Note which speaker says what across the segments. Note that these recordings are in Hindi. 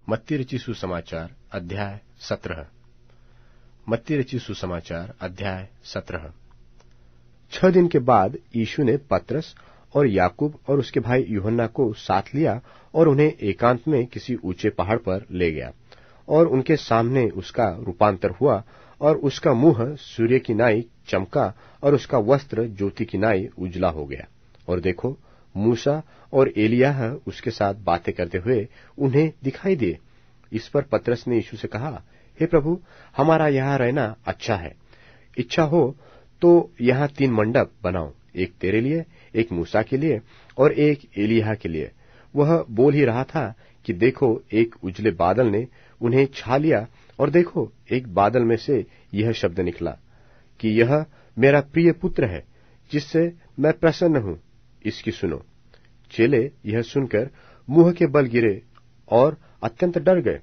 Speaker 1: मत्ती रचित सुसमाचार अध्याय 17। मत्ती रचित सुसमाचार अध्याय 17। 6 दिन के बाद यीशु ने पतरस और याकूब और उसके भाई यूहन्ना को साथ लिया और उन्हें एकांत में किसी ऊंचे पहाड़ पर ले गया। और उनके सामने उसका रूपांतर हुआ और उसका मुंह सूर्य की नाई चमका और उसका वस्त्र ज्योति की नाई उजला हो गया। और देखो, मूसा और एलिय्याह उसके साथ बातें करते हुए उन्हें दिखाई दिए। इस पर पतरस ने यीशु से कहा, हे प्रभु, हमारा यहाँ रहना अच्छा है। इच्छा हो तो यहाँ 3 मंडप बनाओ, एक तेरे लिए, एक मूसा के लिए और एक एलिय्याह के लिए। वह बोल ही रहा था कि देखो, एक उजले बादल ने उन्हें छा लिया और देखो, एक बादल में से यह शब्द निकला कि यह मेरा प्रिय पुत्र है, जिससे मैं प्रसन्न हूं, इसकी सुनो। चेले यह सुनकर मुंह के बल गिरे और अत्यंत डर गए।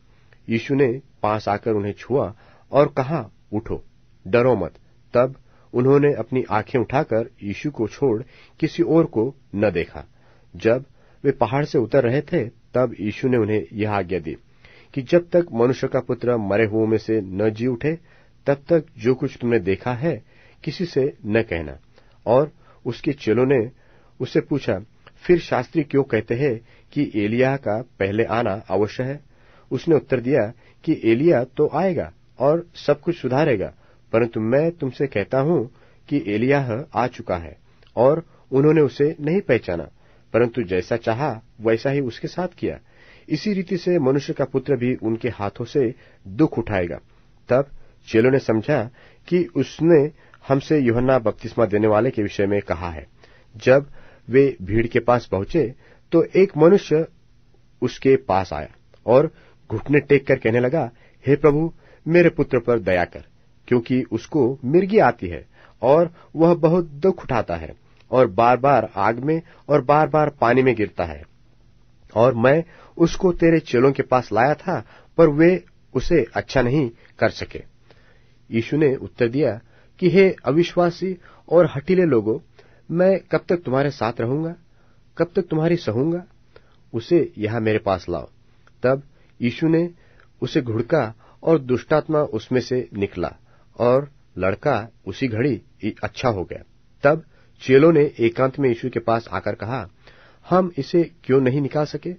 Speaker 1: यीशु ने पास आकर उन्हें छुआ और कहा, उठो, डरो मत। तब उन्होंने अपनी आंखें उठाकर यीशु को छोड़ किसी और को न देखा। जब वे पहाड़ से उतर रहे थे, तब यीशु ने उन्हें यह आज्ञा दी कि जब तक मनुष्य का पुत्र मरे हुओं में से न जी उठे, तब तक जो कुछ तुमने देखा है किसी से न कहना। और उसके चेलों ने उससे पूछा, फिर शास्त्री क्यों कहते हैं कि एलिय्याह का पहले आना अवश्य है? उसने उत्तर दिया कि एलिय्याह तो आएगा और सब कुछ सुधारेगा, परंतु मैं तुमसे कहता हूं कि एलिय्याह आ चुका है और उन्होंने उसे नहीं पहचाना, परंतु जैसा चाहा वैसा ही उसके साथ किया। इसी रीति से मनुष्य का पुत्र भी उनके हाथों से दुख उठाएगा। तब चेलों ने समझा कि उसने हमसे यूहन्ना बपतिस्मा देने वाले के विषय में कहा है। जब वे भीड़ के पास पहुंचे तो एक मनुष्य उसके पास आया और घुटने टेक कर कहने लगा, हे प्रभु, मेरे पुत्र पर दया कर, क्योंकि उसको मिर्गी आती है और वह बहुत दुख उठाता है और बार बार आग में और बार बार पानी में गिरता है। और मैं उसको तेरे चेलों के पास लाया था, पर वे उसे अच्छा नहीं कर सके। यीशु ने उत्तर दिया कि हे अविश्वासी और हठीले लोगों, मैं कब तक तुम्हारे साथ रहूंगा? कब तक तुम्हारी सहूंगा? उसे यहां मेरे पास लाओ। तब यीशु ने उसे घुड़का और दुष्टात्मा उसमें से निकला और लड़का उसी घड़ी अच्छा हो गया। तब चेलों ने एकांत में यीशु के पास आकर कहा, हम इसे क्यों नहीं निकाल सके?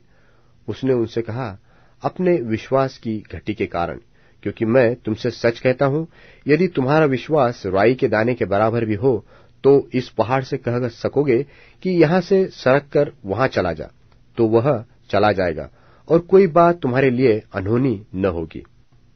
Speaker 1: उसने उनसे कहा, अपने विश्वास की घटी के कारण, क्योंकि मैं तुमसे सच कहता हूं, यदि तुम्हारा विश्वास राई के दाने के बराबर भी हो, तो इस पहाड़ से कह सकोगे कि यहां से सरक कर वहां चला जा, तो वह चला जाएगा और कोई बात तुम्हारे लिए अनहोनी न होगी।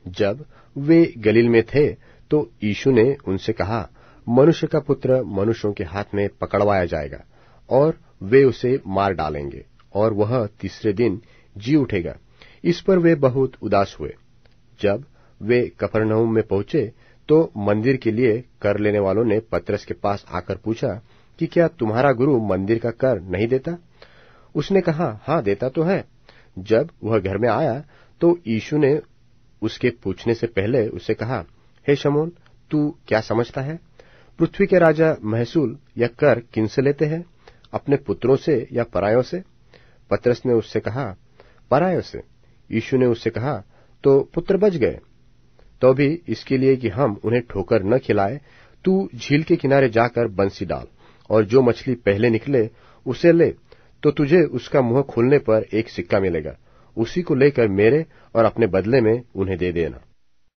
Speaker 1: जब वे गलील में थे तो यीशु ने उनसे कहा, मनुष्य का पुत्र मनुष्यों के हाथ में पकड़वाया जाएगा और वे उसे मार डालेंगे और वह तीसरे दिन जी उठेगा। इस पर वे बहुत उदास हुए। जब वे कफरनहूम में पहुंचे तो मंदिर के लिए कर लेने वालों ने पतरस के पास आकर पूछा कि क्या तुम्हारा गुरु मंदिर का कर नहीं देता? उसने कहा, हाँ, देता तो है। जब वह घर में आया तो यीशु ने उसके पूछने से पहले उससे कहा, हे शमौन, तू क्या समझता है? पृथ्वी के राजा महसूल या कर किनसे लेते हैं, अपने पुत्रों से या परायों से? पतरस ने उससे कहा, परायों से। यीशु ने उससे कहा, तो पुत्र बच गए। तो भी इसके लिए कि हम उन्हें ठोकर न खिलाए, तू झील के किनारे जाकर बंसी डाल और जो मछली पहले निकले उसे ले, तो तुझे उसका मुंह खोलने पर एक सिक्का मिलेगा। उसी को लेकर मेरे और अपने बदले में उन्हें दे देना।